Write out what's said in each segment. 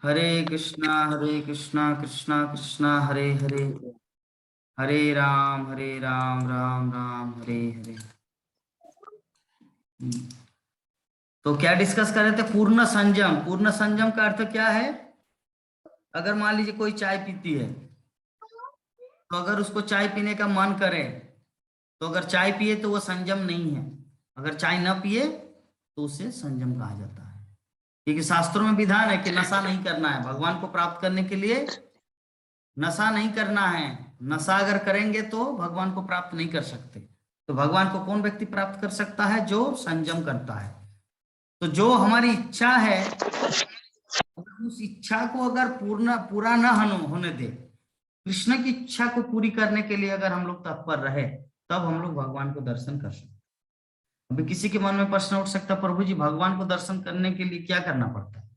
हरे कृष्णा कृष्णा कृष्णा हरे हरे, हरे राम राम राम हरे हरे। तो क्या डिस्कस कर रहे थे? पूर्ण संयम। पूर्ण संयम का अर्थ क्या है? अगर मान लीजिए कोई चाय पीती है, तो अगर उसको चाय पीने का मन करे, तो अगर चाय पिए तो वो संयम नहीं है। अगर चाय न पिए तो उसे संयम कहा जाता है। क्योंकि शास्त्रों में विधान है कि नशा नहीं करना है। भगवान को प्राप्त करने के लिए नशा नहीं करना है। नशा अगर करेंगे तो भगवान को प्राप्त नहीं कर सकते। तो भगवान को कौन व्यक्ति प्राप्त कर सकता है? जो संयम करता है। तो जो हमारी इच्छा है, उस इच्छा को अगर पूरा न होने दे, कृष्ण की इच्छा को पूरी करने के लिए अगर हम लोग तत्पर रहे, तब हम लोग भगवान को दर्शन कर सकते। अभी किसी के मन में प्रश्न उठ सकता, प्रभु जी भगवान को दर्शन करने के लिए क्या करना पड़ता है?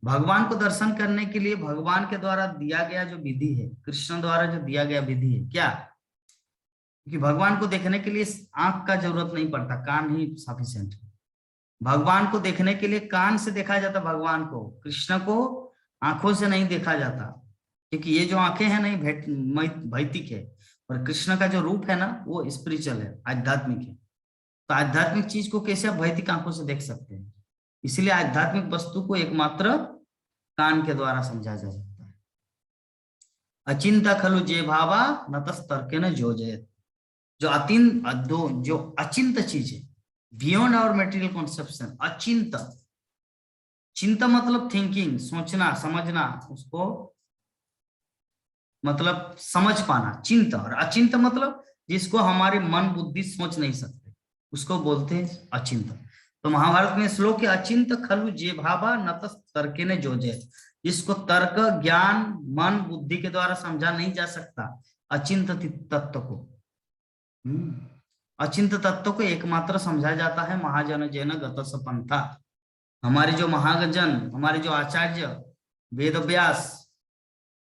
भगवान को दर्शन करने के लिए भगवान के द्वारा दिया गया जो विधि है, कृष्ण द्वारा जो दिया गया विधि है, क्या? क्योंकि भगवान को देखने के लिए आंख का जरूरत नहीं पड़ता, कान ही सफिशिएंट है। भगवान को देखने के लिए कान से देखा जाता भगवान को, कृष्ण को आंखों से नहीं देखा जाता। क्योंकि ये जो आंखें हैं नहीं भौतिक है, और कृष्ण का जो रूप है ना वो स्पिरिचुअल है, आध्यात्मिक है। तो आध्यात्मिक चीज को कैसे आप भौतिक आंखों से देख सकते हैं? इसलिए आध्यात्मिक वस्तु को एकमात्र कान के द्वारा समझा जा सकता है। अचिंता खलु जे भावा न तस्तर्के न जोजयत। जो अचिंत चीज है, बियॉन्ड आवर मेटेरियल कॉन्सेप्शन, अचिंत। चिंत मतलब थिंकिंग, सोचना समझना, उसको मतलब समझ पाना, चिंत। और अचिंत मतलब जिसको हमारे मन बुद्धि सोच नहीं सकते, उसको बोलते हैं अचिंत। तो महाभारत में श्लोक है, अचिंत खलु जे भावा न तर्के ने जोजे। जिसको तर्क ज्ञान मन बुद्धि के द्वारा समझा नहीं जा सकता, अचिंत तत्व को। अचिंत तत्व को एकमात्र समझा जाता है महाजन जैन गतस पंथा। हमारे जो महाजन, हमारे जो आचार्य वेद व्यास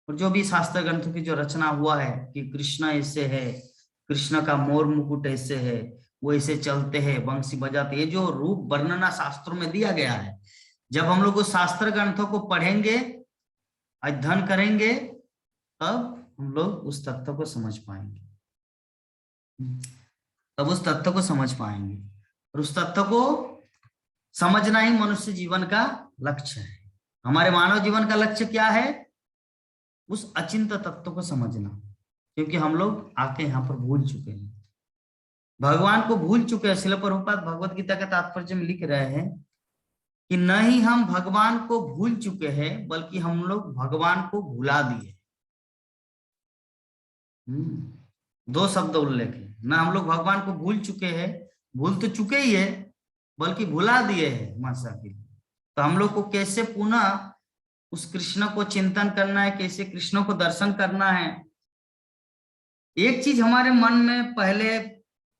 और जो भी शास्त्र ग्रंथों की जो रचना हुआ है कि कृष्ण ऐसे है, कृष्ण का मोर मुकुट ऐसे है, वो ऐसे चलते हैं बंसी बजाते, ये जो रूप वर्णना शास्त्रों में दिया गया है, जब हम लोग उस शास्त्र ग्रंथों को पढ़ेंगे, अध्ययन करेंगे, तब हम लोग उस तत्व को समझ पाएंगे। तब उस तत्व को समझ पाएंगे, और उस तत्व को समझना ही मनुष्य जीवन का लक्ष्य है। हमारे मानव जीवन का लक्ष्य क्या है? उस अचिंत तत्व को समझना। क्योंकि हम लोग आके यहाँ पर भूल चुके हैं, भगवान को भूल चुके हैं। श्रील प्रभुपाद भगवत गीता के तात्पर्य में लिख रहे हैं कि न ही हम भगवान को भूल चुके हैं, बल्कि हम लोग भगवान को भुला दिए। दो शब्द उल्लेख है, न हम लोग भगवान को भूल चुके हैं, भूल तो चुके ही है, बल्कि भुला दिए हैं मासा के। तो हम लोग को कैसे पुनः उस कृष्ण को चिंतन करना है, कैसे कृष्ण को दर्शन करना है? एक चीज हमारे मन में पहले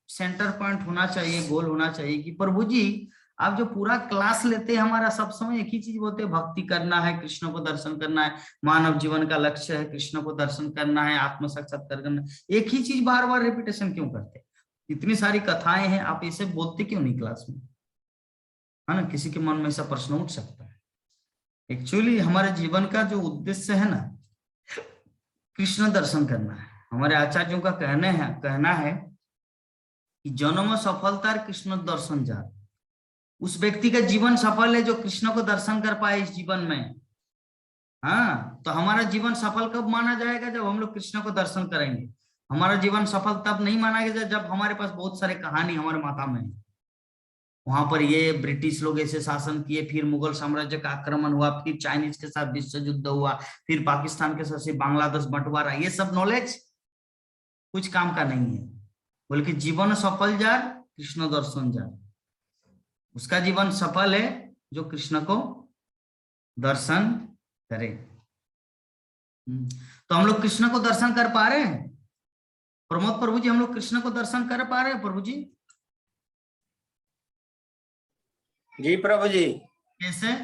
सेंटर पॉइंट होना चाहिए, गोल होना चाहिए कि प्रभु जी आप जो पूरा क्लास लेते हैं, हमारा सब समय एक ही चीज बोलते हैं, भक्ति करना है, कृष्ण को दर्शन करना है, मानव जीवन का लक्ष्य है कृष्ण को दर्शन करना है, आत्म साक्षात्कार करना है। एक ही चीज बार बार रिपीटेशन क्यों करते? इतनी सारी कथाएं हैं, आप इसे बोलते क्यों नहीं क्लास में? है ना, किसी के मन में ऐसा प्रश्न उठ सकता है। एक्चुअली हमारे जीवन का जो उद्देश्य है ना, कृष्ण दर्शन करना है। हमारे आचार्यों का कहना है कि जन्म सफलता कृष्ण दर्शन जा। उस व्यक्ति का जीवन सफल है जो कृष्ण को दर्शन कर पाए इस जीवन में। हाँ, तो हमारा जीवन सफल कब माना जाएगा? जब हम लोग कृष्ण को दर्शन करेंगे। हमारा जीवन सफल तब नहीं माना जाएगा जब हमारे पास बहुत सारे कहानी हमारे माथा में है। वहां पर ये ब्रिटिश लोग ऐसे शासन किए, फिर मुगल साम्राज्य का आक्रमण हुआ, फिर चाइनीज के साथ विश्व युद्ध हुआ, फिर पाकिस्तान के साथ बांग्लादेश बंटवारा, ये सब नॉलेज कुछ काम का नहीं है। बल्कि जीवन सफल जार कृष्ण दर्शन जार। उसका जीवन सफल है जो कृष्ण को दर्शन करे। तो हम लोग कृष्ण को दर्शन कर पा रहे हैं प्रमोद प्रभु जी? हम लोग कृष्ण को दर्शन कर पा रहे हैं प्रभु जी? जी प्रभु जी। कैसे?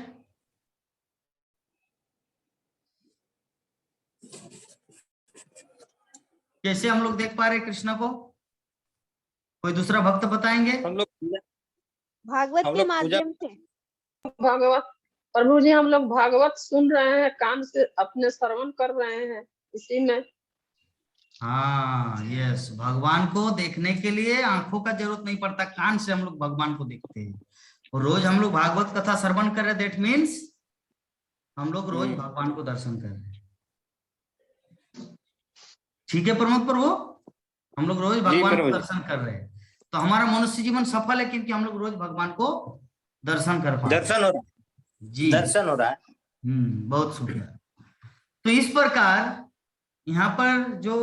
कैसे हम लोग देख पा रहे हैं कृष्ण को? कोई दूसरा भक्त बताएंगे? हम लोग भागवत के माध्यम से। भगवत प्रभु जी हम लोग भागवत सुन रहे हैं, कान से अपने श्रवण कर रहे हैं इसी में। हाँ यस, भगवान को देखने के लिए आंखों का जरूरत नहीं पड़ता, कान से हम लोग भगवान को देखते हैं। और रोज हम लोग भागवत कथा श्रवण कर रहे हैं, दैट मीन्स हम लोग रोज भगवान को दर्शन कर रहे हैं। ठीक है प्रमोद प्रभु, हम लोग रोज भगवान को प्रभु जी। दर्शन कर रहे हैं, तो हमारा मनुष्य जीवन सफल है, क्योंकि हम लोग रोज भगवान को दर्शन कर पा रहे हैं। दर्शन हो रहा है, जी दर्शन हो रहा है। बहुत सुंदर। तो इस प्रकार यहाँ पर जो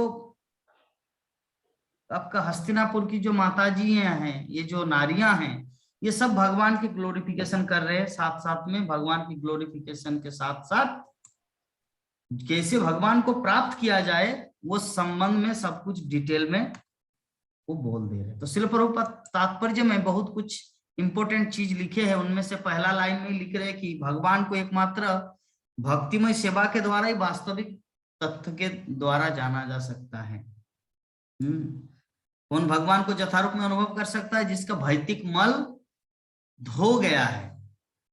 आपका हस्तिनापुर की जो माताजियां हैं, ये जो नारियां हैं, ये सब भगवान की ग्लोरिफिकेशन कर रहे हैं। साथ साथ में भगवान की ग्लोरिफिकेशन के साथ साथ कैसे भगवान को प्राप्त किया जाए वो संबंध में सब कुछ डिटेल में वो बोल दे रहे। तो शिल प्रभुपाद तात्पर्य में बहुत कुछ इंपॉर्टेंट चीज लिखे हैं। उनमें से पहला लाइन में लिख रहे हैं कि भगवान को एकमात्र भक्तिमय सेवा के द्वारा ही वास्तविक तत्व के द्वारा जाना जा सकता है। कौन भगवान को यथारूप में अनुभव कर सकता है? जिसका भौतिक मल धो गया है।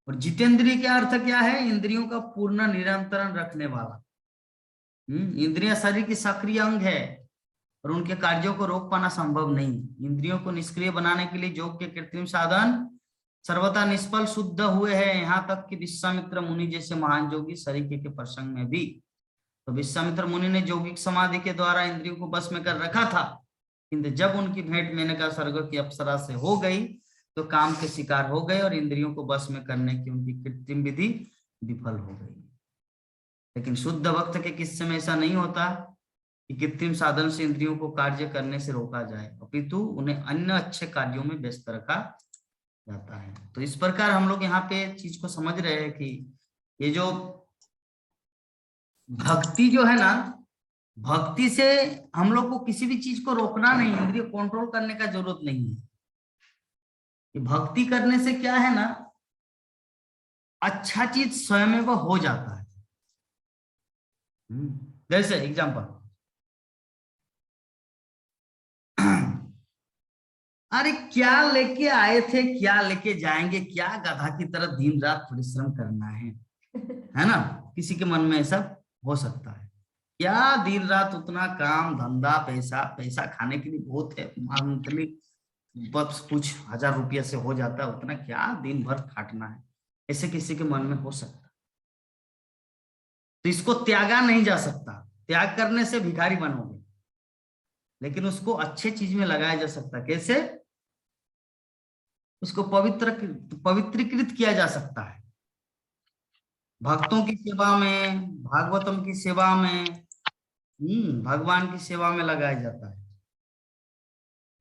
और जितेंद्रिय का अर्थ क्या है? इंद्रियों का पूर्ण नियंत्रण रखने वाला। इंद्रियां शरीर की सक्रिय अंग है और उनके कार्यों को रोक पाना संभव नहीं। इंद्रियों को निष्क्रिय बनाने के लिए योग के कृत्रिम साधन सर्वथा निष्फल शुद्ध हुए हैं। यहाँ तक कि विश्वामित्र मुनि जैसे महान योगी शरीर के प्रसंग में भी। तो विश्वामित्र मुनि ने यौगिक समाधि के द्वारा इंद्रियों को बस में कर रखा था, किंतु जब उनकी भेंट मेनका स्वर्ग की अप्सरा से हो गई तो काम के शिकार हो गए और इंद्रियों को बस में करने की उनकी कृत्रिम विधि विफल हो गई। लेकिन शुद्ध भक्त के किस्से में ऐसा नहीं होता कि कृत्रिम साधन से इंद्रियों को कार्य करने से रोका जाए, अपितु उन्हें अन्य अच्छे कार्यों में व्यस्त रखा जाता है। तो इस प्रकार हम लोग यहाँ पे चीज को समझ रहे हैं कि ये जो भक्ति जो है ना, भक्ति से हम लोग को किसी भी चीज को रोकना नहीं, इंद्रिय कंट्रोल करने का जरूरत नहीं है। ये भक्ति करने से क्या है ना, अच्छा चीज स्वयं वो हो जाता है। जैसे एग्जांपल, अरे क्या लेके आए थे, क्या लेके जाएंगे, क्या गधा की तरह दिन रात परिश्रम करना है ना? किसी के मन में ऐसा हो सकता है, क्या दिन रात उतना काम धंधा, पैसा पैसा खाने के लिए बहुत है, मंथली बस कुछ 1000 रुपया से हो जाता है, उतना क्या दिन भर खाटना है, ऐसे किसी के मन में हो सकता है। तो इसको त्यागा नहीं जा सकता, त्याग करने से भिखारी बनोगे, लेकिन उसको अच्छे चीज में लगाया जा सकता है। कैसे? उसको पवित्रीकृत किया जा सकता है, भक्तों की सेवा में, भागवतम की सेवा में, भगवान की सेवा में लगाया जाता है।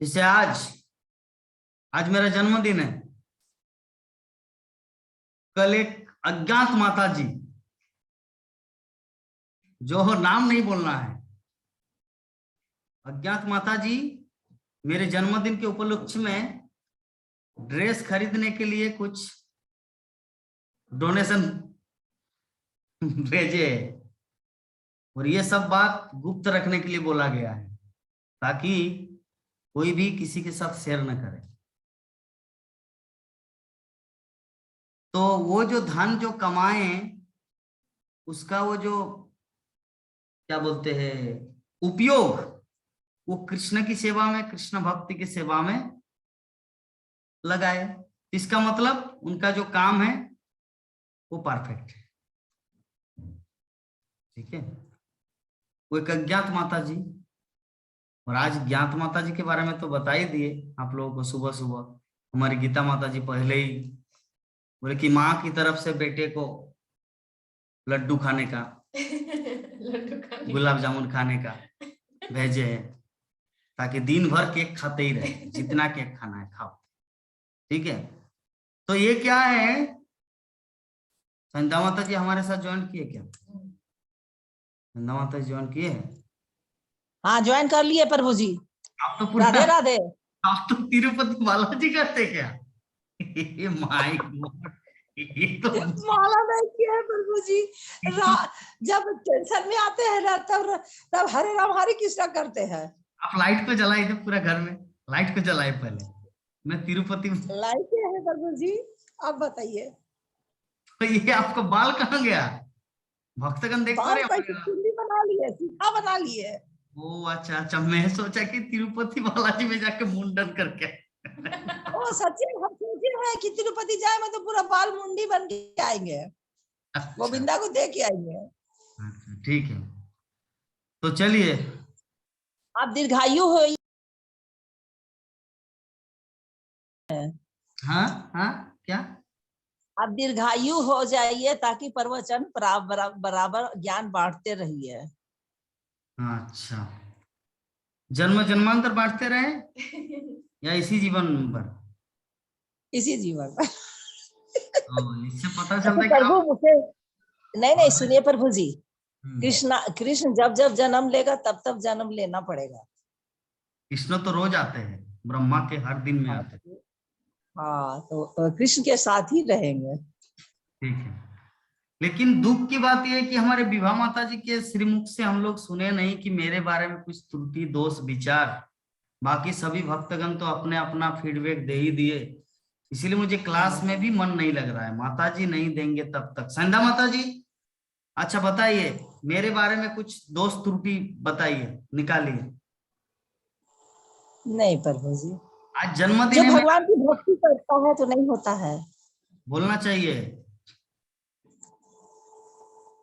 जैसे आज मेरा जन्मदिन है, कल एक अज्ञात माता जी, जो नाम नहीं बोलना है, अज्ञात माता जी मेरे जन्मदिन के उपलक्ष्य में ड्रेस खरीदने के लिए कुछ डोनेशन भेजे, और ये सब बात गुप्त रखने के लिए बोला गया है, ताकि कोई भी किसी के साथ शेयर न करे। तो वो जो धन जो कमाए, उसका वो जो क्या बोलते हैं उपयोग, वो कृष्ण की सेवा में, कृष्ण भक्ति की सेवा में लगाए। इसका मतलब उनका जो काम है वो परफेक्ट है। ठीक है, वो एक अज्ञात माता जी, और आज ज्ञात माता जी के बारे में तो बता ही दिए आप लोगों को। सुबह सुबह हमारी गीता माता जी पहले ही बोले कि माँ की तरफ से बेटे को लड्डू खाने का गुलाब जामुन खाने का भेजे है, ताकि दिन भर केक खाते ही रहे, जितना केक खाना है खाओ। ठीक है, तो ये क्या है, संध्या माता जी हमारे साथ ज्वाइन किए क्या? संध्या माता जी ज्वाइन किए हैं? हाँ ज्वाइन कर लिए प्रभु जी। आप तो पूरा, राधे राधे। आप तो तिरुपति बालाजी करते क्या? ये माय गॉड, ये तो माला नहीं किया है प्रभु जी। जब टेंशन में आते हैं ना, तब हरे राम हरे कृष्णा करते हैं। आप लाइट को जलाए थे पूरा घर में, लाइट को जलाए पहले। मैं तिरुपति लाइट है प्रभु जी, आप बताइए। तो ये आपका बाल कहाँ गया? भक्तगण देख पा बाल रहे कैसे हैं? चुन्नी बना लिए, सीधा बना लिए। ओ अच्छा अच्छा, मैं सोचा कि तिरुपति बालाजी में जाके मुंडन करके। ओ सच्ची में हम सोचे हैं कि तिरुपति जाए में तो पूरा बाल मुंडी बन के आएंगे, अच्छा गोविंदा को दे के आएंगे। अच्छा, ठीक है। तो चलिए, आप दीर्घायु हो। हाँ हाँ, क्या? आप दीर्घायु हो जाइए ताकि प्रवचन बराबर ज्ञान बांटते रहिए। अच्छा, जन्म जन्मांतर बांटते रहे या इसी जीवन पर? इसी जीवन में। तो इससे पता अच्छा चलता है कि प्रभु आप। मुझे, नहीं सुनिए प्रभु जी, हम्म, कृष्ण जब जब जन्म लेगा तब तब जन्म लेना पड़ेगा। कृष्ण तो रोज आते हैं, ब्रह्मा के हर दिन में आते हैं। हाँ तो कृष्ण के साथ ही रहेंगे। ठीक है, लेकिन दुख की बात यह है कि हमारे विभा माता जी के श्रीमुख से हम लोग सुने नहीं कि मेरे बारे में कुछ त्रुटि दोष विचार। बाकी सभी भक्तगण तो अपने अपना फीडबैक दे ही दिए, इसीलिए मुझे क्लास में भी मन नहीं लग रहा है। माता जी नहीं देंगे तब तक। संध्या माता जी, अच्छा बताइए, मेरे बारे में कुछ दोष त्रुटि बताइए, निकालिए। नहीं प्रभु जी, आज जन्मदिन जो है मेरा, भगवान की भक्ति करता है तो नहीं होता है। बोलना चाहिए।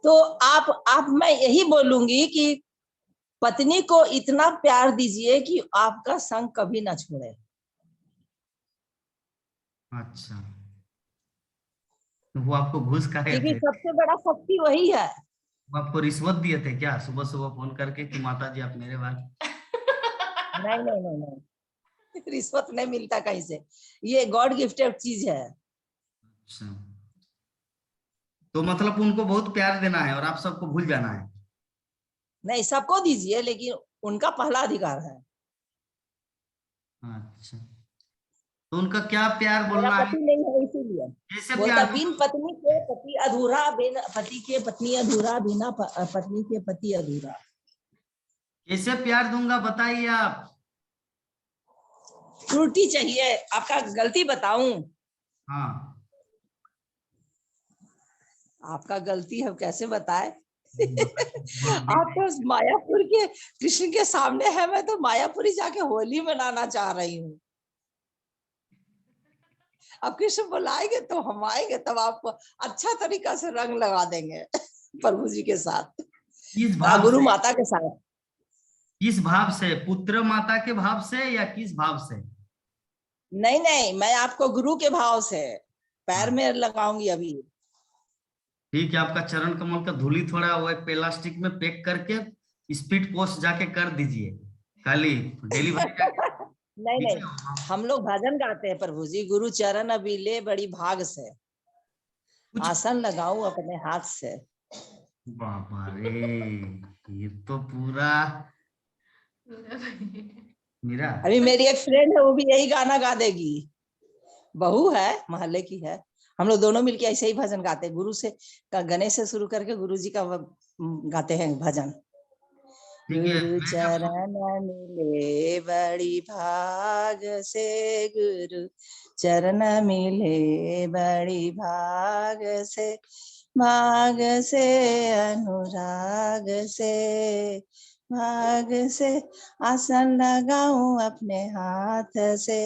तो आप मैं यही बोलूंगी कि पत्नी को इतना प्यार दीजिए कि आपका संग कभी ना छोड़े। अच्छा, तो वो आपको घूस खाए क्योंकि थे? सबसे बड़ा शक्ति वही है। वो आपको रिश्वत दिए थे क्या, सुबह सुबह फोन करके कि माता जी आप मेरे बारे? नहीं, रिश्वत नहीं मिलता कहीं से, ये गॉड गिफ्टेड चीज है। अच्छा, तो मतलब उनको बहुत प्यार देना है और आप सबको भूल जाना है? नहीं सबको दीजिए, लेकिन उनका पहला अधिकार है। अच्छा, तो उनका क्या प्यार मेरा बोलना है? पति नहीं है इसीलिए कैसे बोलता, प्यार बिन बोलना? पत्नी के पति अधूरा, बिन पति के पत्नी अधूरा, बिना पत्नी के पति अधूरा। कैसे प्यार दूंगा बताइए आप। त्रुटि चाहिए, आपका गलती बताऊं? हाँ, आपका गलती हम कैसे बताए? बताइए। आप तो मायापुर के कृष्ण के सामने है, मैं तो मायापुरी जाके होली मनाना चाह रही हूँ। अब कृष्ण बुलाएंगे तो हम आएंगे, तब आपको अच्छा तरीका से रंग लगा देंगे प्रभु जी के साथ, किस भाव गुरु से? माता के साथ। किस भाव से? पुत्र माता के भाव से या किस भाव से? नहीं, मैं आपको गुरु के भाव से पैर हाँ, में लगाऊंगी अभी। ठीक है, आपका चरण कमल का धूली थोड़ा वो एक प्लास्टिक में पैक करके स्पीड पोस्ट जाके कर दीजिए, खाली डिलीवरी जाके। ठीक नहीं, है, हम लोग भजन गाते हैं प्रभु जी, गुरु चरण अभी ले बड़ी भाग से, कुछ। आसन लगाऊं अपने हाथ से। बाबा रे, ये तो पूरा मेरा। अभी मेरी एक फ्रेंड है, वो भी यही गाना गा देगी, बहू है मोहल्ले की है। हम लोग दोनों मिलके ऐसे ही भजन गाते हैं, गुरु से गणेश से शुरू करके गुरु जी का गाते हैं भजन। ठीक है, गुरु मैं जब चरण मिले बड़ी भाग से, गुरु चरण मिले बड़ी भाग से, भाग से अनुराग से, भाग से आसन लगाऊं अपने हाथ से,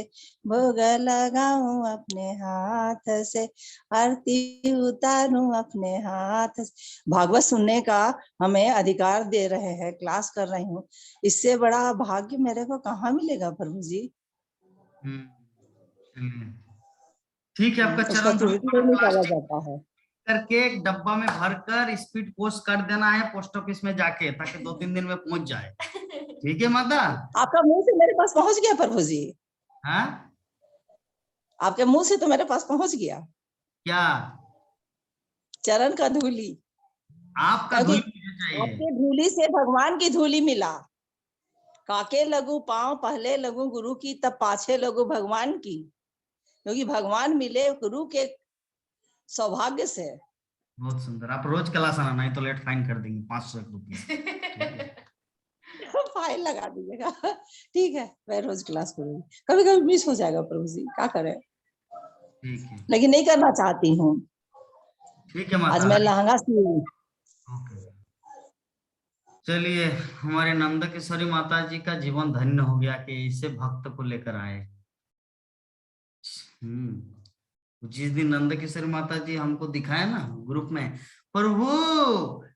भोग लगाऊं अपने हाथ से, आरती उतारूं अपने हाथ से। भागवत सुनने का हमें अधिकार दे रहे हैं, क्लास कर रही हूँ, इससे बड़ा भाग्य मेरे को कहाँ मिलेगा प्रभु जी। चलिए, ठीक है, आपका उसका चरण धूली त्रुटि थोड़ा नहीं निकाला प्लास्टिक जाता है। करके एक डब्बा में भरकर स्पीड पोस्ट कर देना है पोस्ट ऑफिस में जाके, ताकि 2-3 दिन में पहुंच जाए। ठीक है माता? आपका मुंह से मेरे पास पहुंच गया प्रभु जी, हाँ, आपके मुंह से तो मेरे पास पहुंच गया क्या? चरण का धूली। आपका क्योंकि धूली मुझे चाहिए। आपके धूली से भगवान की धूली मिला। काके लगू पांव पहले लगू गुरु की, तब पाछे लगू भगवान की, क्योंकि भगवान मिले गुरु के सौभाग्य से। बहुत सुंदर। आप रोज क्लास आना, नहीं तो लेट फाइन कर देंगे 500 रुपये। फाइल लगा दीजिएगा। ठीक है, मैं रोज क्लास करूंगी, कभी कभी मिस हो जाएगा प्रभु जी, क्या करें, ठीक है, लेकिन नहीं करना चाहती हूँ। ठीक है आज माता। मैं लहंगा सी। ओके, चलिए, हमारे नंद किशोरी माता जी का जीवन धन्य हो गया कि इसे भक्त को लेकर आए। जिस दिन नंद किशोरी माता जी हमको दिखाए ना ग्रुप में, प्रभु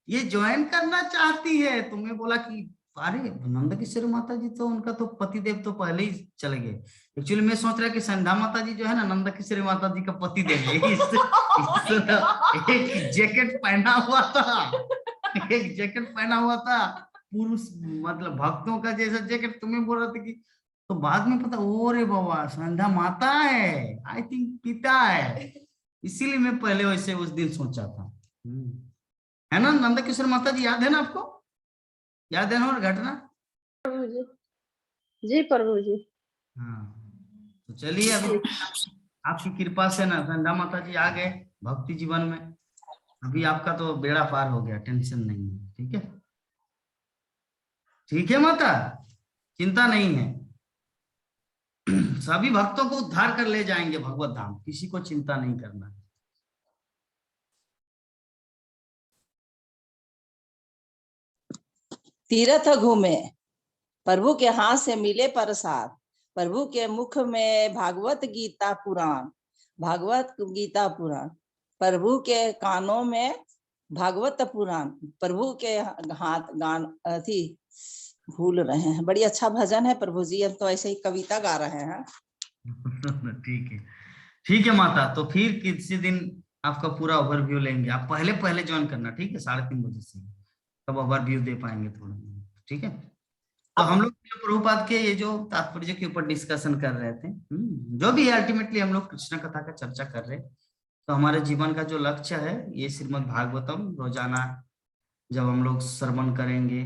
ये ज्वाइन करना चाहती है, तो मैं बोला कि अरे नंद किशोरी माता जी तो उनका तो पतिदेव तो पहले ही चले गए। एक्चुअली मैं सोच रहा कि संध्या माता जी जो है ना नंद किशोरी माता जी का पतिदेव है। एक जैकेट पहना हुआ था, एक जैकेट पहना हुआ था पुरुष, मतलब भक्तों का जैसा जैकेट। तुम्हें बोल रहा था कि, तो बाद में पता, ओ रे बाबा संध्या माता है, आई थिंक पिता है। इसीलिए मैं पहले वैसे उस दिन सोचा था। है ना नंद किशोर माता जी, याद है ना आपको? याद है ना और घटना? प्रभु जी। जी प्रभु जी। हाँ, तो चलिए अभी आपकी कृपा से ना संध्या माता जी आ गए भक्ति जीवन में। अभी आपका तो बेड़ा पार हो गया, टेंशन नहीं है। ठीक है, ठीक है माता, चिंता नहीं है। सभी भक्तों को उद्धार कर ले जाएंगे भगवत धाम, किसी को चिंता नहीं करना। तीर्थ घूमे, प्रभु के हाथ से मिले प्रसाद, प्रभु के मुख में भागवत गीता पुराण, भागवत गीता पुराण, प्रभु के कानों में भागवत पुराण, प्रभु के हाथ गान थी, भूल रहे हैं। बड़ी अच्छा भजन है प्रभु जी, अब तो ऐसे ही कविता गा रहे हैं। ठीक है, ठीक है माता, तो फिर किसी दिन आपका पूरा ओवरव्यू लेंगे। आप पहले पहले ज्वाइन करना, ठीक है, 3:30 बजे से, तब ओवरव्यू दे पाएंगे थोड़ा। ठीक है, तो हम लोग प्रभुपाद के ये जो तात्पर्य के ऊपर डिस्कशन कर रहे थे, जो भी है अल्टीमेटली हम लोग कृष्ण कथा का चर्चा कर रहे। तो हमारे जीवन का जो लक्ष्य है, ये श्रीमद् भागवतम रोजाना जब हम लोग श्रवण करेंगे,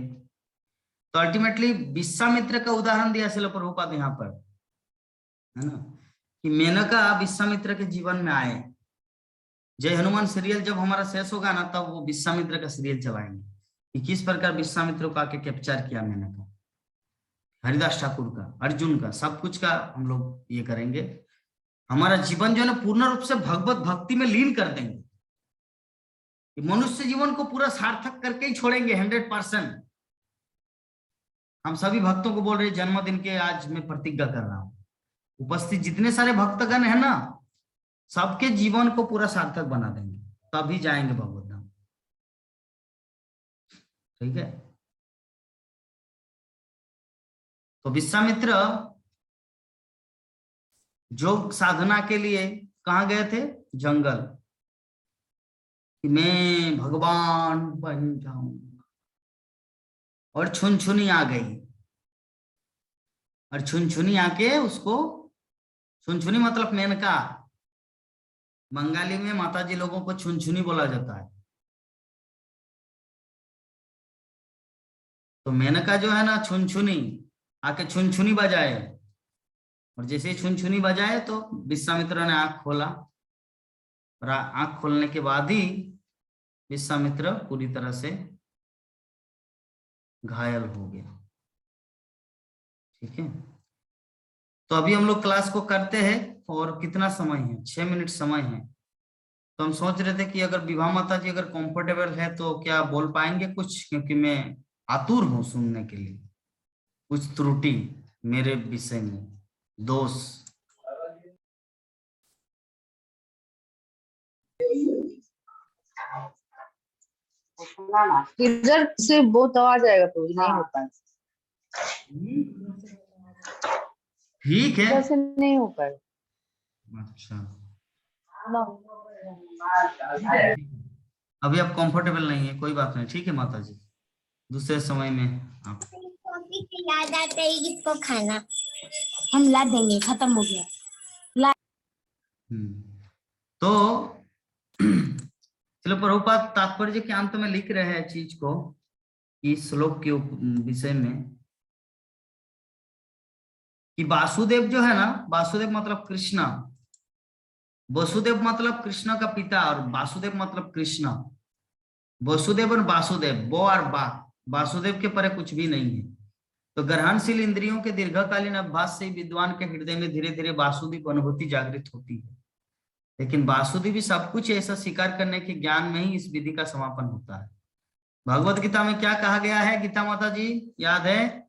तो अल्टीमेटली विश्वामित्र का उदाहरण दिया श्रील प्रभुपाद यहाँ पर, है ना, कि मेनका विश्वामित्र के जीवन में आए। जय हनुमान सीरियल जब हमारा शेष होगा ना, तब वो विश्वामित्र का सीरियल चलाएंगे कि किस प्रकार विश्वामित्र को आके कैप्चर किया मेनका, हरिदास ठाकुर का, अर्जुन का, सब कुछ का हम लोग ये करेंगे। हमारा जीवन जो है ना पूर्ण रूप से भगवत भक्ति में लीन कर देंगे। मनुष्य जीवन को पूरा सार्थक करके ही छोड़ेंगे 100%। हम सभी भक्तों को बोल रहे जन्मदिन के आज मैं प्रतिज्ञा कर रहा हूं, उपस्थित जितने सारे भक्तगण है ना, सबके जीवन को पूरा सार्थक बना देंगे, तभी जाएंगे भगवत धाम। ठीक है, तो विश्वामित्र योग साधना के लिए कहाँ गए थे? जंगल, कि मैं भगवान बन जाऊंगा। और छुनछुनी आ गई, और छुनछुनी आके उसको, छुनछुनी मतलब मेनका, बंगाली में माताजी लोगों को छुनछुनी बोला जाता है। तो मेनका जो है ना छुनछुनी आके छुनछुनी बजाए, और जैसे ही छुनछुनी बजाए तो विश्वामित्र ने आंख खोला, और आंख खोलने के बाद ही विश्वामित्र पूरी तरह से घायल हो गया। ठीक है, तो अभी हम लोग क्लास को करते हैं, और कितना समय है? 6 मिनट समय है। तो हम सोच रहे थे कि अगर विभा माता जी अगर कंफर्टेबल है तो क्या बोल पाएंगे कुछ, क्योंकि मैं आतुर हूं सुनने के लिए, कुछ त्रुटि मेरे विषय में, दोष। इधर से बहुत आवाज आएगा तो नहीं होता है। ठीक है, इधर से नहीं हो पाएगा। अच्छा, अभी आप कंफर्टेबल नहीं है, कोई बात नहीं, ठीक है माता जी, दूसरे समय में आप याद आता है इसको खाना, हम ला देंगे, खत्म हो गया। तो चलो, प्रभुपाद तात्पर्य के अंत में लिख रहे हैं चीज को, इस श्लोक के विषय में, कि वासुदेव जो है ना, वासुदेव मतलब कृष्ण, वसुदेव मतलब कृष्ण का पिता, और वासुदेव मतलब कृष्ण। वसुदेव और वासुदेव, वो और वासुदेव के परे कुछ भी नहीं है। तो ग्रहणशील इंद्रियों के दीर्घकालीन अभ्यास से विद्वान के हृदय में धीरे धीरे वासुदेव अनुभूति जागृत होती है। लेकिन वासुदेव सब कुछ ऐसा स्वीकार करने के ज्ञान में ही इस विधि का समापन होता है। भगवत गीता में क्या कहा गया है गीता माता जी, याद है?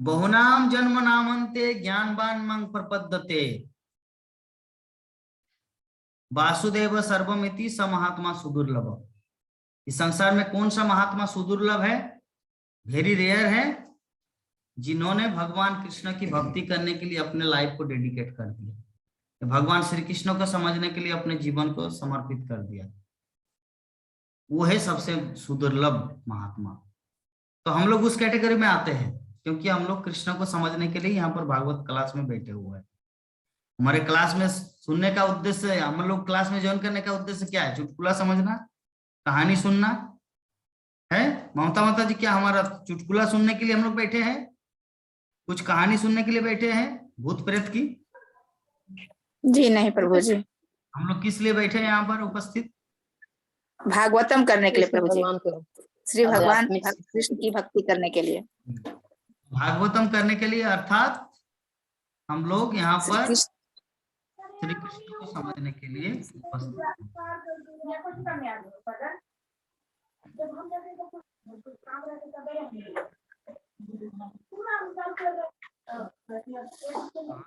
बहुनाम जन्म नामंते ज्ञानवान मंग प्रपद्यते वासुदेव सर्वमिति स महात्मा सुदुर्लभ। इस संसार में कौन सा महात्मा सुदुर्लभ है, वेरी रेयर है, जिन्होंने भगवान कृष्ण की भक्ति करने के लिए अपने लाइफ को डेडिकेट कर दिया, भगवान श्री कृष्ण को समझने के लिए अपने जीवन को समर्पित कर दिया। वो है सबसे सुदुर्लभ महात्मा। तो हम लोग उस कैटेगरी में आते हैं, क्योंकि हम लोग कृष्ण को समझने के लिए यहाँ पर भागवत क्लास में बैठे हुए हैं। हमारे क्लास में सुनने का उद्देश्य, हम लोग क्लास में ज्वाइन करने का उद्देश्य क्या है? चुटकुला समझना, कहानी सुनना है। ममता माता जी, क्या हमारा चुटकुला सुनने के लिए हम लोग बैठे हैं? कुछ कहानी सुनने के लिए बैठे हैं भूत प्रेत की? जी नहीं प्रभु जी, हम लोग किस लिए बैठे हैं यहाँ पर उपस्थित? भागवतम करने के लिए प्रभु जी, भगवान को श्री भगवान आध्यात्मिक कृष्ण की भक्ति करने के लिए। भागवतम करने के लिए, अर्थात हम लोग यहाँ श्री पर कृष्ण श्री कृष्ण को समझने के लिए उपस्थित हैं।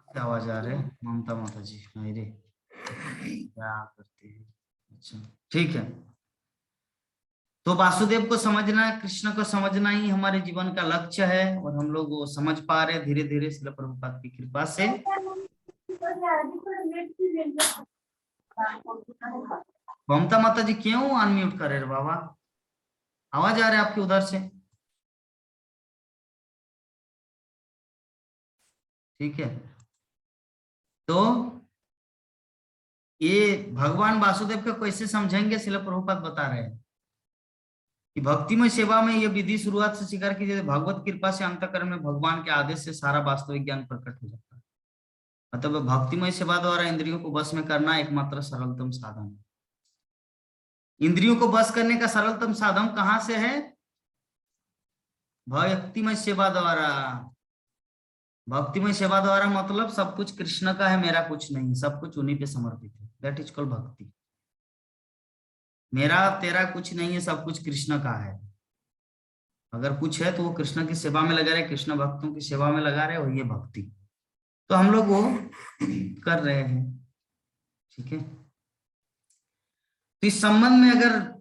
क्या आवाज आ रहे हैं ममता माता जी? मेरे क्या करते हैं? अच्छा ठीक है। तो वासुदेव को समझना, कृष्ण को समझना ही हमारे जीवन का लक्ष्य है, और हम लोग वो समझ पा रहे धीरे धीरे श्रील प्रभुपाद की कृपा से। ममता माता जी क्यों अनम्यूट कर रहे हैं बाबा? आवाज आ रहा है आपकी उधर से? ठीक है। तो ये भगवान वासुदेव को कैसे समझेंगे? श्रील प्रभुपाद बता रहे हैं कि भक्तिमय सेवा में यह विधि शुरुआत से स्वीकार कीजिए, भगवत कृपा से अंतःकरण में भगवान के आदेश से सारा वास्तविक ज्ञान प्रकट हो जाता है। मतलब भक्तिमय सेवा द्वारा इंद्रियों को बस में करना एकमात्र सरलतम साधन है। इंद्रियों को बस करने का सरलतम साधन कहां से है? भक्तिमय सेवा द्वारा। भक्तिमय सेवा द्वारा मतलब सब कुछ कृष्ण का है, मेरा कुछ नहीं, सब कुछ उन्हीं पे समर्पित है। दैट इज कॉल्ड भक्ति। मेरा तेरा कुछ नहीं है, सब कुछ कृष्ण का है। अगर कुछ है तो वो कृष्ण की सेवा में लगा रहे, कृष्ण भक्तों की सेवा में लगा रहे, और ये भक्ति। तो हम लोग वो कर रहे हैं। ठीक है। तो इस संबंध में अगर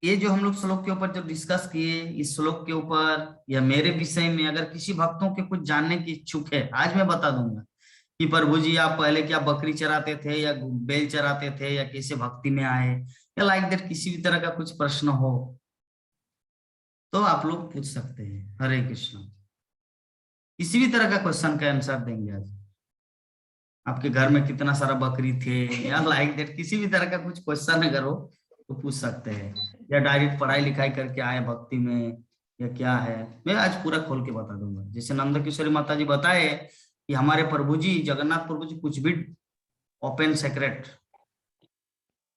ये जो हम लोग श्लोक के ऊपर जो डिस्कस किए, इस श्लोक के ऊपर या मेरे विषय में अगर किसी भक्तों के कुछ जानने की इच्छुक है, आज मैं बता दूंगा कि प्रभु जी आप पहले क्या बकरी चराते थे या बैल चराते थे, या कैसे भक्ति में आए, या लाइक दैट किसी भी तरह का कुछ प्रश्न हो तो आप लोग पूछ सकते हैं। हरे कृष्ण। किसी भी तरह का क्वेश्चन का आंसर देंगे। आज आपके घर में कितना सारा बकरी थे, या लाइक दैट किसी भी तरह का कुछ क्वेश्चन अगर हो तो पूछ सकते हैं, या डायरेक्ट पढ़ाई लिखाई करके आए भक्ति में, या क्या है, मैं आज पूरा खोल के बता दूंगा। जैसे नंद किशोरी माता जी बताए कि हमारे प्रभु जी, जगन्नाथ प्रभु जी कुछ भी ओपन सेक्रेट,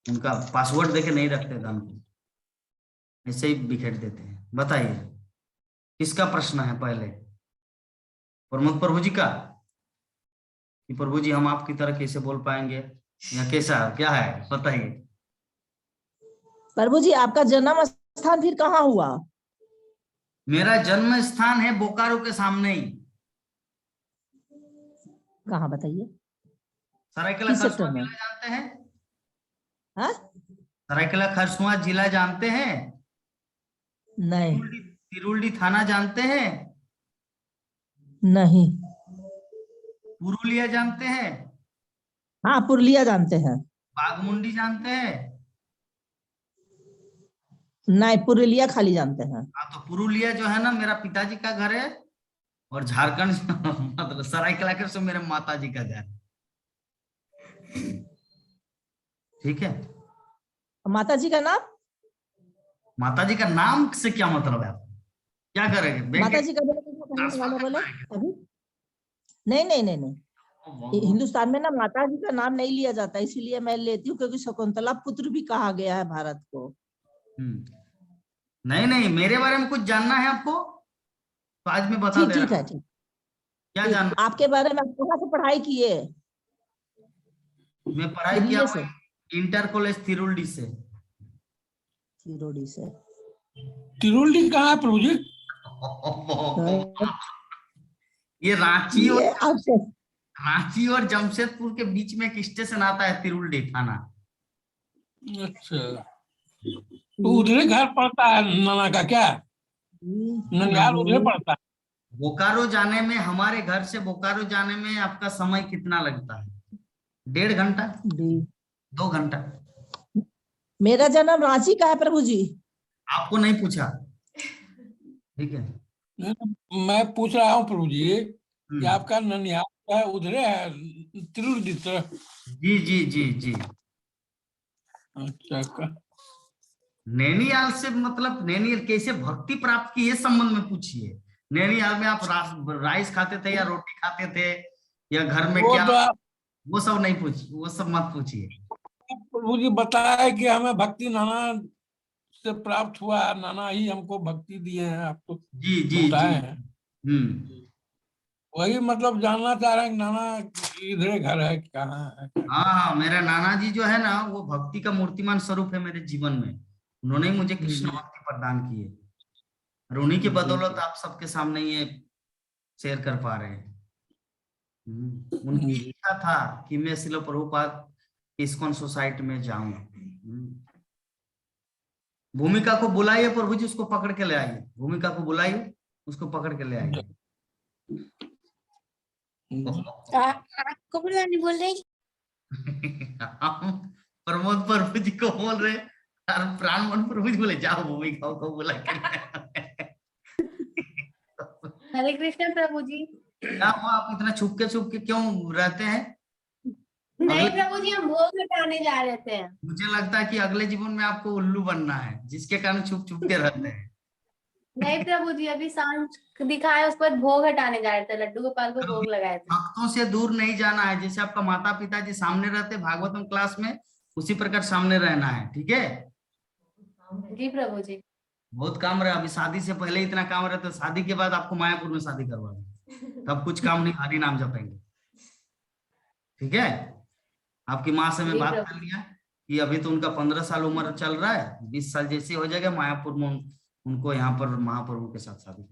उनका पासवर्ड देके नहीं रखते दान को, ऐसे ही बिखेर देते हैं। बताइए किसका प्रश्न है पहले? प्रमुख प्रभु जी का, कि प्रभु जी हम आपकी तरह कैसे बोल पाएंगे, या कैसा क्या है बताइए। प्रभु जी आपका जन्म स्थान फिर कहाँ हुआ? मेरा जन्म स्थान है बोकारो के सामने ही। कहाँ बताइए? सरायकेला किस सेक्टर खरसुआ में? जिला जानते हैं? हाँ? सरायकेला खरसुआ जिला जानते हैं? नहीं तिरुल्डी थाना जानते हैं? नहीं। पुरुलिया जानते हैं? हाँ पुरुलिया जानते हैं। बागमुंडी जानते हैं? नहीं पुरुलिया खाली जानते हैं। हाँ, तो पुरुलिया जो है ना मेरा पिताजी का घर है, और झारखंड मतलब सरायकेला खरसुआ मेरे माता जी का घर। ठीक है। माता जी का नाम? माता जी का नाम से क्या मतलब है? आप क्या करेंगे? माता जी का बोले अभी? नहीं नहीं नहीं नहीं, हिंदुस्तान में ना माता जी का नाम नहीं लिया जाता, इसीलिए मैं लेती हूँ क्योंकि शकुंतला पुत्र भी कहा गया है भारत को। नहीं नहीं, मेरे बारे में कुछ जानना है आपको तो आज मैं बता दे ठीक रहा है हूं। ठीक। क्या जानना? आपके बारे में आप कहाँ से पढ़ाई किए? मैं पढ़ाई किया दिल्ली से। हूँ इंटर कॉलेज तिरुल्डी से। तिरोड़ी से। तिरुल्ली कहाँ है प्रभु जी? ये रांची और ये आपके रांची और जमशेदपुर के बीच में एक स्टेशन आता है तिरुल्डी थाना। अच्छा, तो उधरे घर पड़ता है नाना का क्या? ननिहाल उधरे पड़ता है? बोकारो जाने में, हमारे घर से बोकारो जाने में आपका समय कितना लगता है? 1.5 घंटा, 2 घंटा। मेरा जन्म रांची का है प्रभु जी। आपको नहीं पूछा, ठीक है। मैं पूछ रहा हूँ प्रभु जी कि हम्म, आपका ननिहाल है उधरे है तिरुल्ली तरफ? जी जी जी जी। अच्छा नैनीताल से मतलब नैनीताल कैसे भक्ति प्राप्त की, ये संबंध में पूछिए। नैनीताल में आप राइस खाते थे या रोटी खाते थे या घर में वो क्या, तो आप वो सब नहीं पूछिए, वो सब मत पूछिए। प्रभु जी बताया कि हमें भक्ति नाना से प्राप्त हुआ, नाना ही हमको भक्ति दिए हैं, आप तो जी जी जी। बताए हैं। हम्म। वही मतलब जानना चाह रहे हैं कि नाना इधरे घर है कि कहाँ है? हाँ हाँ, मेरा नाना जी जो है ना, वो भक्ति का मूर्तिमान स्वरूप है मेरे जीवन में। उन्होंने ही मुझे कृष्ण भक्ति प्रदान की है और उन्हीं की बदौलत आप सबके सामने ये शेयर कर पा रहे हैं। उनकी इच्छा था कि मैं शिल प्रभुपाद इस्कॉन सोसाइटी में जाऊं। भूमिका को बुलाइए प्रभु जी, उसको पकड़ के ले आइए। भूमिका को बुलाइए, उसको पकड़ के ले आइए। आपको बुलाने बोल रही? हम प्रमोद प्रभु जी को बोल रहे और प्राणमन प्रभु जी बोले जाओ भूमिका को बुला के ले आओ। हरे कृष्ण प्रभु जी। क्या हुआ, आप इतना छुप के क्यों रहते हैं? नहीं अगले- प्रभु जी, हम भोग लटाने जा रहे थे। मुझे लगता है कि अगले जीवन में आपको उल्लू बनना है, जिसके कारण छुप छुप के रहते हैं। नहीं प्रभु जी, अभी सांझ दिखाया, उस पर भोग हटाने जा रहे थे, लड्डू गोपाल को भोग लगाए थे। भक्तों से दूर नहीं जाना है। जैसे आपका माता पिता जी सामने रहते भागवतम क्लास में, उसी प्रकार सामने रहना है, ठीक है। जी प्रभु जी। बहुत काम रहा, अभी शादी से पहले इतना काम रहता है, शादी के बाद आपको मायापुर में शादी करवा दें, तब कुछ काम नहीं, हरि नाम जपेंगे, ठीक है। आपकी माँ से मैं जी बात प्रभु। कर लिया कि अभी तो उनका 15 साल उम्र चल रहा है, 20 साल जैसे हो जाएगा मायापुर में उनको यहाँ पर महाप्रभु के साथ शादी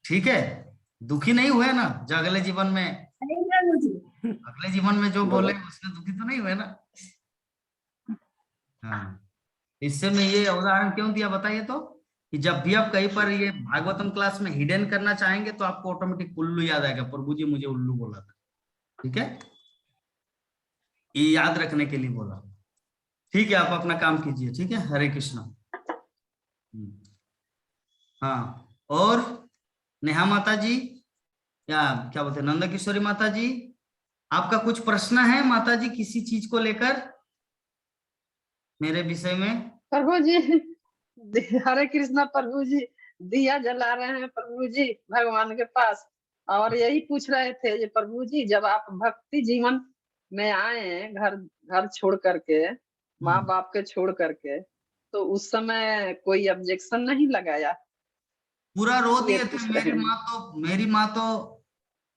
ठीक है। दुखी नहीं हुए ना जो अगले जीवन में, नहीं प्रभु जी। अगले जीवन में जो बोले उसने दुखी तो नहीं हुए ना। हाँ, इससे मैं ये उदाहरण क्यों दिया बताइए तो, कि जब भी आप कहीं पर ये भागवतम क्लास में हिडन करना चाहेंगे तो आपको ऑटोमेटिक उल्लू याद आएगा, प्रभु जी मुझे उल्लू बोला था, ठीक है। ये याद रखने के लिए बोला, ठीक है। आप अपना काम कीजिए, ठीक है। हरे कृष्णा। हाँ, और नेहा माता जी या क्या बोलते हैं नंदा किशोरी माता जी, आपका कुछ प्रश्न है माता जी किसी चीज को लेकर मेरे विषय में? प्रभु जी, हरे कृष्णा प्रभु जी, दिया जला रहे हैं प्रभु जी भगवान के पास, और यही पूछ रहे थे ये प्रभु जी, जब आप भक्ति जीवन में आए, घर छोड़ करके, माँ बाप के छोड़ करके, तो उस समय कोई ऑब्जेक्शन नहीं लगाया? पूरा रो ये दिए थे। पूछ रहे हैं। मेरी माँ तो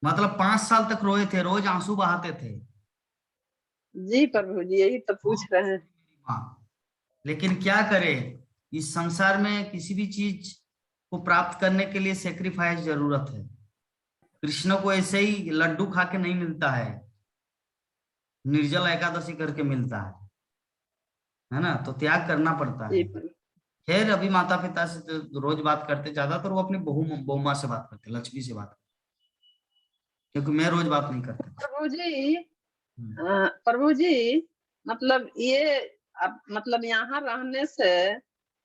मतलब 5 साल तक रोए थे, रोज आंसू बहाते थे। जी प्रभु जी, यही तो पूछ रहे हैं। हाँ, लेकिन क्या करे, इस संसार में किसी भी चीज को प्राप्त करने के लिए सेक्रीफाइस जरूरत है। कृष्ण को ऐसे ही लड्डू खा के नहीं मिलता है, निर्जल एकादशी करके मिलता है ना, तो त्याग करना पड़ता है। जी प्रभु। खैर अभी माता पिता से तो रोज बात करते, ज्यादातर वो अपनी बहू माँ से बात करते, लक्ष्मी से बात करते, क्योंकि मैं रोज बात नहीं करता। प्रभु जी, प्रभु जी, मतलब ये आप मतलब यहाँ रहने से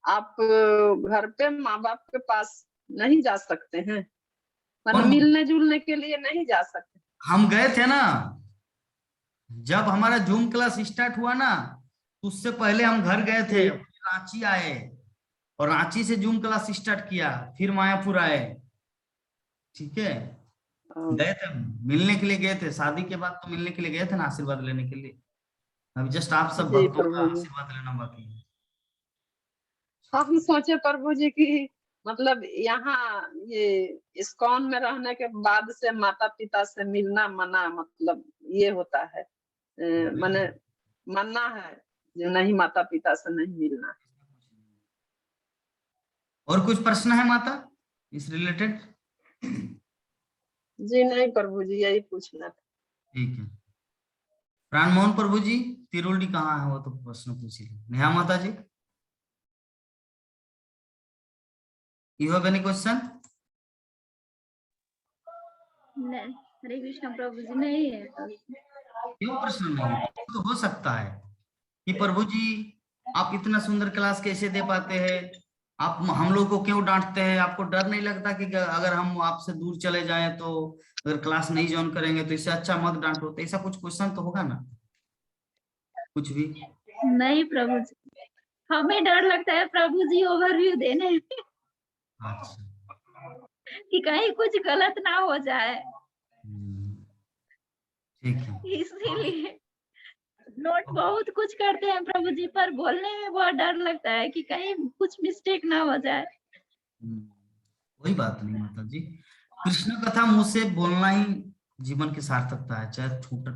आप घर पे माँ बाप के पास नहीं जा सकते हैं? मतलब कौन? मिलने जुलने के लिए नहीं जा सकते? हम गए थे ना, जब हमारा जूम क्लास स्टार्ट हुआ ना, उससे पहले हम घर गए थे, रांची आए और रांची से जूम क्लास स्टार्ट किया, फिर मायापुर आए, ठीक है। गए थे, मिलने के लिए गए थे, शादी के बाद तो मिलने के लिए गए थे ना, आशीर्वाद लेने के लिए। अभी जस्ट आप सब जी भक्तों का प्रभु जी। आशीर्वाद लेना बाकी है। हम सोचे प्रभु जी की मतलब यहाँ ये इस्कॉन में रहने के बाद से माता पिता से मिलना मना, मतलब ये होता है, माने मना है जो नहीं, माता पिता से नहीं मिलना। और कुछ प्रश्न है माता इस रिलेटेड? जी नहीं प्रभु जी, यही पूछना था। ठीक है। प्राणमोहन प्रभु जी, तिरुल्डी कहाँ है वो तो प्रश्न पूछ ली। नेहा माता जी, यू हैव एनी क्वेश्चन? नहीं, हरे कृष्ण प्रभु जी, नहीं है। क्यों प्रश्न नहीं? तो हो सकता है कि प्रभु जी आप इतना सुंदर क्लास कैसे दे पाते हैं, आप हम लोग को क्यों डांटते हैं? आपको डर नहीं लगता कि अगर हम आपसे दूर चले जाएं तो अगर क्लास नहीं ज्वाइन करेंगे तो इससे अच्छा मत डांटो? तो ऐसा कुछ क्वेश्चन तो होगा ना, कुछ भी? नहीं प्रभु जी, हमें डर लगता है प्रभु जी ओवरव्यू देने में, अच्छा, कि कहीं कुछ गलत ना हो जाए, ठीक है। इसीलिए नोट बहुत कुछ करते हैं प्रभु जी, पर बोलने में बहुत डर लगता है कि कहीं कुछ मिस्टेक ना हो जाए। कोई बात नहीं माता जी, कृष्ण कथा मुंह से बोलना ही जीवन की सार्थकता है। चाहे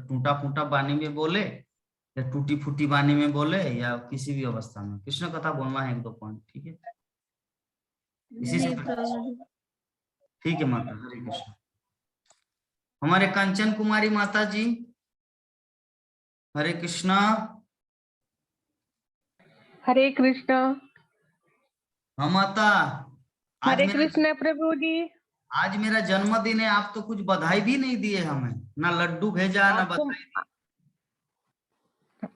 टूटा फूटा वाणी में बोले या टूटी फूटी वाणी में बोले या किसी भी अवस्था में, कृष्ण कथा बोलना है 1-2 पॉइंट, ठीक है? इसी से जी प्रभु जी। ठीक है माता, हरे कृष्ण। हमारे कंचन कुमारी माता जी, हरे कृष्णा। हरे कृष्ण। हाँ माता, हरे कृष्ण प्रभु जी। आज मेरा जन्मदिन है, आप तो कुछ बधाई भी नहीं दिए हमें, ना लड्डू भेजा ना आपको बधाई।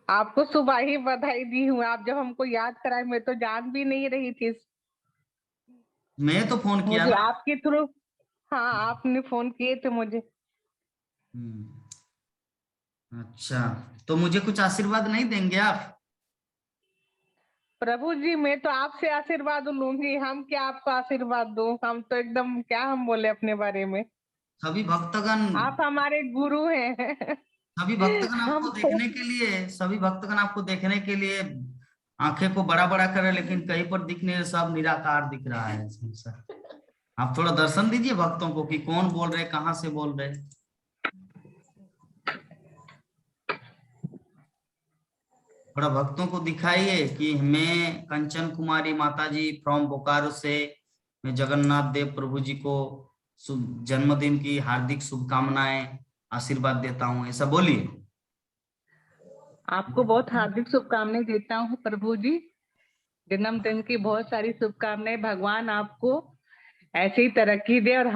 आपको सुबह ही बधाई दी हूँ, आप जब हमको याद कराए, मैं तो जान भी नहीं रही थी। मैं तो फोन किया मुझे ना। आपके थ्रू, हाँ आपने फोन किए थे मुझे। अच्छा, तो मुझे कुछ आशीर्वाद नहीं देंगे आप? प्रभु जी मैं तो आपसे आशीर्वाद लूंगी, हम क्या आपको आशीर्वाद दूं, हम तो एकदम क्या हम बोले अपने बारे में। सभी भक्तगण, आप हमारे गुरु हैं। सभी भक्तगण हम आपको देखने के लिए, सभी भक्तगण आपको देखने के लिए आंखें को बड़ा बड़ा करे, लेकिन कहीं पर दिख नहीं, सब निराकार दिख रहा है सर। आप थोड़ा दर्शन दीजिए भक्तों को कि कौन बोल रहे, कहाँ से बोल रहे। थोड़ा भक्तों को दिखाइए कि मैं कंचन कुमारी माता जी फ्रॉम बोकारो से, मैं जगन्नाथ देव प्रभु जी को जन्मदिन की हार्दिक शुभकामनाएं, आशीर्वाद देता हूँ, ऐसा बोलिए। आपको बहुत हार्दिक शुभकामनाएं देता हूँ प्रभु जी, जन्मदिन की बहुत सारी शुभकामनाएं। भगवान आपको ऐसे ही तरक्की दे और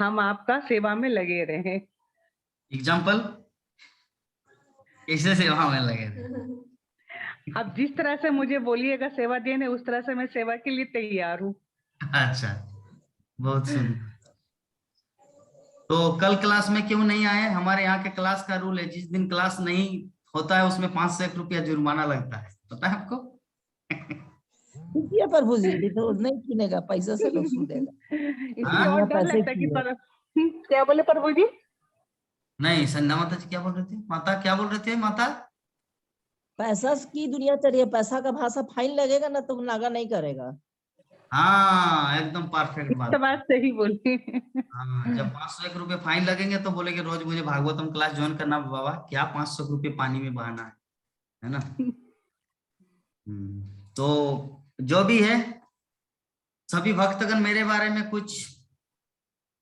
हम आपका सेवा में लगे रहें। एग्जाम्पल कैसे सेवा में लगे थे? आप जिस तरह से मुझे बोलिएगा सेवा देने, उस तरह से मैं सेवा के लिए तैयार हूँ। अच्छा, बहुत सुंदर। तो कल क्लास में क्यों नहीं आए? हमारे यहाँ के क्लास का रूल है, जिस दिन क्लास नहीं होता है उसमें 500 रुपया जुर्माना लगता है, पता है आपको? प्रभु जी भी तो नहीं सुनेगा, पैसा से लोग सुनेगा। इसलिए और डर लगता है कि क्या बोले प्रभु जी? नहीं, संध्या माता जी क्या बोल रहे थे? माता क्या बोल रहे थे माता? पैसा की दुनिया चल रही है, पैसा का भाषा फाइन लगेगा ना तो नागा नहीं करेगा। हाँ, एकदम परफेक्ट तो बात। बात सही बोली। हाँ, जब 501 रुपये फाइन लगेंगे तो बोलेंगे रोज मुझे भागवतम क्लास ज्वाइन करना। बाबा क्या 500 रुपये पानी में बहाना है ना? तो जो भी है, सभी भक्तगण मेरे बारे में कुछ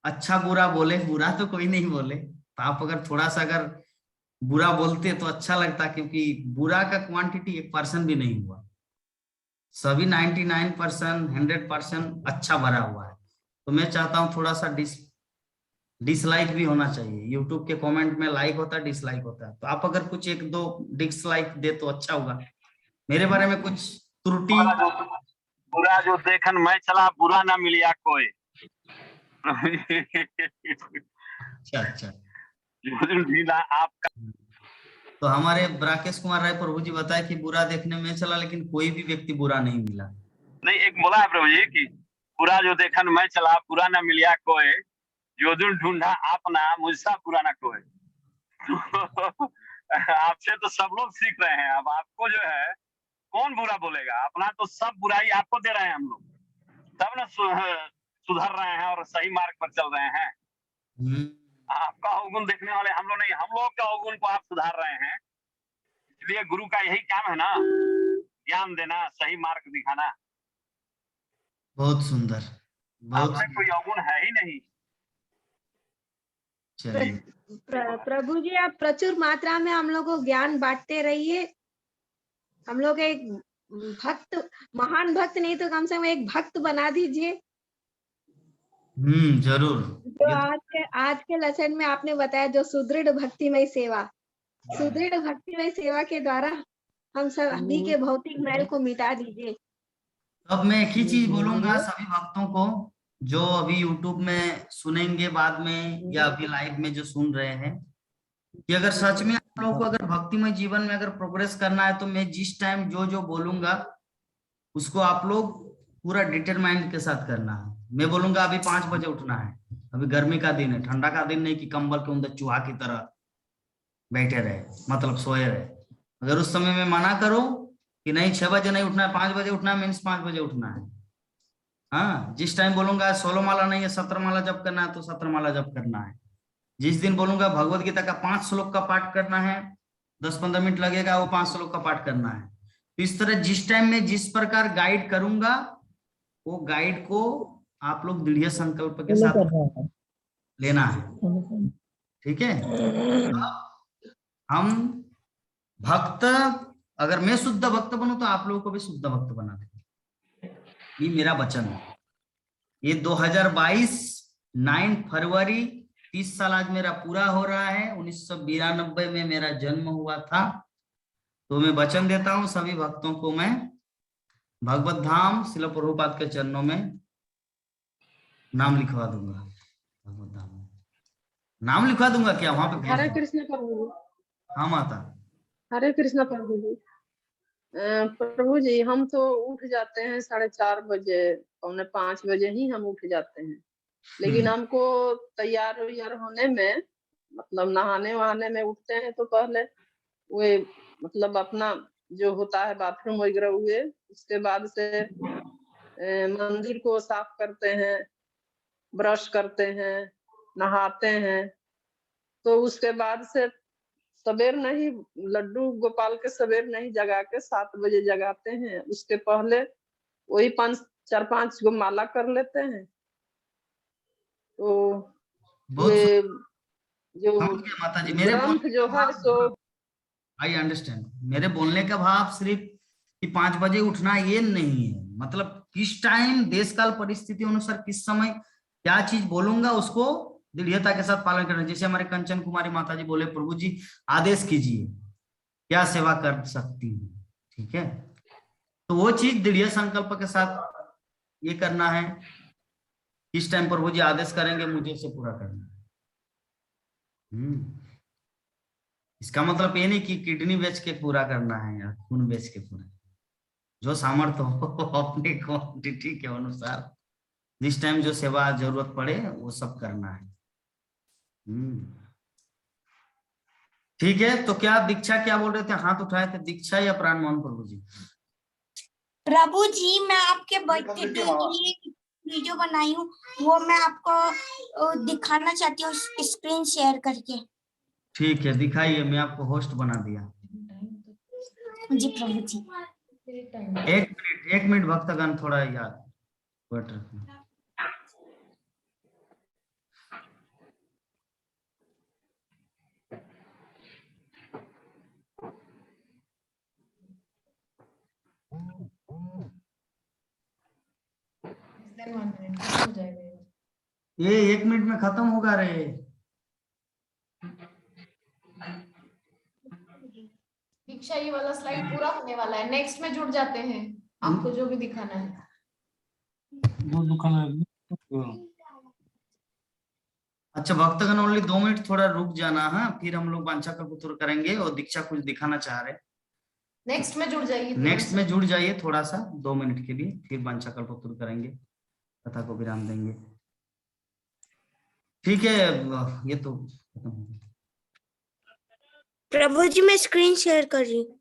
अच्छा बुरा बोले, बुरा तो कोई नहीं बोले, तो आप अगर थोड़ा सा अगर बुरा बोलते तो अच्छा लगता, क्योंकि बुरा का क्वांटिटी 1% भी नहीं हुआ, सभी 99%, 100% अच्छा भरा हुआ है। तो मैं चाहता हूँ थोड़ा सा डिसलाइक भी होना चाहिए। यूट्यूब के कमेंट में लाइक होता है, डिसलाइक होता है, तो आप अगर कुछ 1-2 डिसलाइक दे तो अच्छा होगा। मेरे बारे में कुछ त्रुटि, बुरा जो देखन मैं चला, बुरा ना मिलिया कोई। अच्छा आपका। तो हमारे राकेश कुमार राय प्रभु जी बताए कि बुरा देखने में चला, लेकिन कोई भी व्यक्ति बुरा नहीं मिला। नहीं, एक बोला है प्रभु जी कि बुरा जो देखन मैं चला, बुरा ना मिलिया कोई, जो दिन ढूंढा अपना, मुझसा बुरा ना कोई। आपसे तो सब लोग सीख रहे हैं। अब आपको जो है कौन बुरा बोलेगा? अपना तो सब बुराई आपको दे रहे हैं हम लोग। तब न सुधर रहे हैं और सही मार्ग पर चल रहे हैं। आपका अवगुण देखने वाले हम लोग नहीं, हम लोग का अवगुण को आप सुधार रहे हैं। इसलिए गुरु का यही काम है ना, ज्ञान देना, सही मार्ग दिखाना। बहुत सुंदर, बहुत आपने कोई अवगुण है ही नहीं। चलिए। प्रभु जी आप प्रचुर मात्रा में हम लोग को ज्ञान बांटते रहिए। हम लोग एक भक्त, महान भक्त नहीं तो कम से कम एक भक्त बना दीजिए। जरूर। तो आज के लेसन में आपने बताया जो सुदृढ़ भक्तिमय सेवा, सुदृढ़ भक्तिमय सेवा के द्वारा हम सभी के भौतिक मैल को मिटा दीजिए। अब मैं एक ही चीज बोलूंगा सभी भक्तों को जो अभी YouTube में सुनेंगे बाद में या अभी लाइव में जो सुन रहे हैं, कि अगर सच में आप लोगों को अगर भक्तिमय जीवन में अगर प्रोग्रेस करना है तो मैं जिस टाइम जो जो बोलूंगा उसको आप लोग पूरा डिटरमाइंड के साथ करना है। मैं बोलूंगा अभी 5 बजे उठना है, अभी गर्मी का दिन है, ठंडा का दिन नहीं कि कंबल के अंदर चूहा की तरह बैठे रहे, मतलब सोए रहे। अगर उस समय में मना करो कि नहीं 6 बजे नहीं उठना है, 5 बजे उठना है, मीन्स 5 बजे उठना है। हाँ, जिस टाइम बोलूंगा 16 माला नहीं है 17 माला जप करना है तो 17 माला जप करना है। जिस दिन बोलूंगा भगवत गीता का 5 श्लोक का पाठ करना है, 10-15 मिनट लगेगा, वो 5 श्लोक का पाठ करना है। तो इस तरह जिस टाइम में जिस प्रकार गाइड करूंगा वो गाइड को आप लोग दृढ़ संकल्प के साथ लेना है। ठीक है। हम भक्त, अगर मैं शुद्ध भक्त बनूं तो आप लोगों को भी शुद्ध भक्त बना देंगे, ये मेरा वचन है। ये 2022 9 फरवरी 30 साल आज मेरा पूरा हो रहा है। 1992 में मेरा जन्म हुआ था। तो मैं वचन देता हूं सभी भक्तों को, मैं भगवत धाम शिल प्रभुपाद के चरणों में नाम लिखवा दूंगा। भगवत धाम में नाम लिखवा दूंगा, क्या वहां पे हरे कृष्ण प्रभु। हाँ माता। हरे कृष्ण प्रभु जी। प्रभु जी हम तो उठ जाते हैं 4:30 बजे, 4:45 बजे ही हम उठ जाते हैं, लेकिन हमको तैयार होने में, मतलब नहाने वहाने में उठते हैं तो पहले वे मतलब अपना जो होता है बाथरूम वगैरह हुए, उसके बाद से मंदिर को साफ करते हैं, ब्रश करते हैं, नहाते हैं। तो उसके बाद से सवेर नहीं, लड्डू गोपाल के सवेर नहीं जगा के 7 बजे जगाते हैं। उसके पहले वही 4-5 गो माला कर लेते हैं। तो ये जो माता जी मेरे ग्रंथ जो है सो आई अंडरस्टैंड। मेरे बोलने का भाव सिर्फ कि 5 बजे उठना ये नहीं है, मतलब किस टाइम देश काल परिस्थिति अनुसार किस समय क्या चीज बोलूंगा उसको दृढ़ता के साथ पालन करना। जैसे हमारे कंचन कुमारी माता जी बोले, प्रभु जी आदेश कीजिए क्या सेवा कर सकती हूँ। ठीक है, तो वो चीज दृढ़ संकल्प के साथ ये करना है। किस टाइम प्रभु जी आदेश करेंगे मुझे उसे पूरा करना है। इसका मतलब ये नहीं कि किडनी बेच के पूरा करना है या खून बेच के पूरा, जो सामर्थ्य हो अपने क्वांटिटी के अनुसार जिस टाइम जो सेवा जरूरत पड़े वो सब करना है। ठीक है, तो क्या दीक्षा क्या बोल रहे थे, हाथ उठाए थे, दीक्षा या प्राण मोहन प्रभु जी? प्रभु जी मैं आपके बर्थडे के लिए वीडियो बनाई हूँ, वो मैं आपको दिखाना चाहती हूँ स्क्रीन शेयर करके। ठीक है, दिखाइए, मैं आपको होस्ट बना दिया। जी प्रभु जी। एक मिनट भक्तगण थोड़ा याद वेट रखना। ये 1 मिनट में खत्म होगा रे। दीक्षा ये वाला स्लाइड पूरा होने वाला है, नेक्स्ट में जुड़ जाते हैं, आपको जो भी दिखाना है। अच्छा भक्तगण ओनली 2 मिनट थोड़ा रुक जाना है, फिर हम लोग वांछा कल्पतरु करेंगे और दीक्षा कुछ दिखाना चाह रहे। नेक्स्ट में जुड़ जाइए, नेक्स्ट में जुड़ जाइए थोड़ा सा 2 मिनट के लिए, फिर वांछा कल्पतरु करेंगे, कथा को विराम देंगे। ठीक है, ये तो प्रभु जी मैं स्क्रीन शेयर कर रही हूँ।